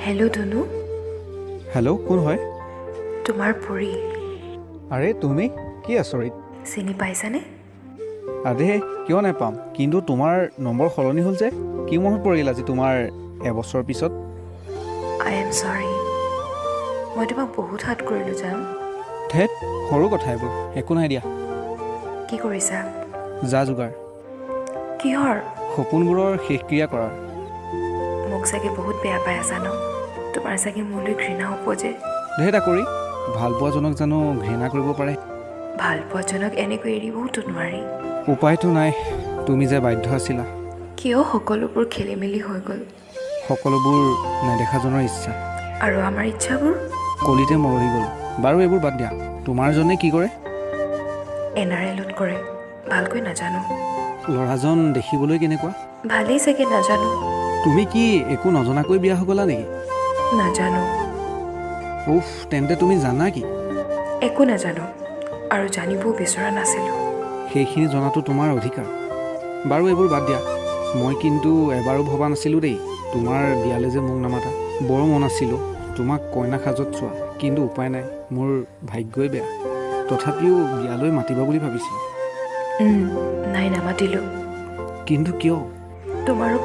Hello' ধনু। Hello' কোন হয়? তোমাৰ পৰী। আৰে তুমি কি আচৰিত? চিনি পাইছানে? আৰে কিয় নাপাম, কিন্তু তোমাৰ নম্বৰ সলনি হ'ল যে কি মনত পৰিল আজি তোমাৰ এবছৰ পিছত? আই এম চৰি, মই তোমাক বহুত হাত কৰিলোঁ যাম। ধেত সৰু কথা এইবোৰ, একো নাই দিয়া। কি কৰিছা? যা যোগাৰ, কিহৰ? সপোনবোৰৰ শেষক্ৰিয়া কৰাৰ। মোক চাগে বহুত বেয়া পাই আছা ন? তোমাৰ চাগে মোলৈ ঘৃণা উপজে। ধেত কৰি ভালপোৱাজনক জানো ঘৃণা কৰিব পাৰে? ভাল পোৱাজনক এনেকৈ এৰিবওতো নোৱাৰি। উপায়তো নাই, তুমি যে বাধ্য আছিলা। কিয় সকলোবোৰ খেলি মেলি হৈ গ'ল? সকলোবোৰ নেদেখাজনৰ ইচ্ছা। আৰু আমাৰ ইচ্ছাবোৰ? কলিতে মৰহি গ'ল। বাৰু এইবোৰ বাদ দিয়া, তোমাৰ জনে কি কৰে? NRLত কৰে, ভালকৈ নাজানো। ল'ৰাজন দেখিবলৈ কেনেকুৱা? ভালেই চাগে, নাজানো। তুমি কি একো নজনাকৈ বিয়া হৈ গ'লা নেকি? নাজানো। উফ, তেন্তে তুমি জানা কি? একো নাজানো, আৰু জানিবও বিচৰা নাছিলোঁ। সেইখিনি জনাটো তোমাৰ অধিকাৰ। বাৰু এইবোৰ বাদ দিয়া, মই কিন্তু এবাৰো ভবা নাছিলোঁ দেই তোমাৰ বিয়ালৈ যে মোক নামাতা। বৰ মন আছিলোঁ তোমাক কইনা সাজত চোৱা, কিন্তু উপায় নাই, মোৰ ভাগ্যই বেয়া। তথাপিও বিয়ালৈ মাতিবা বুলি ভাবিছিলোঁ। নাই, নামাতিলোঁ। কিন্তু কিয়? তোমাৰো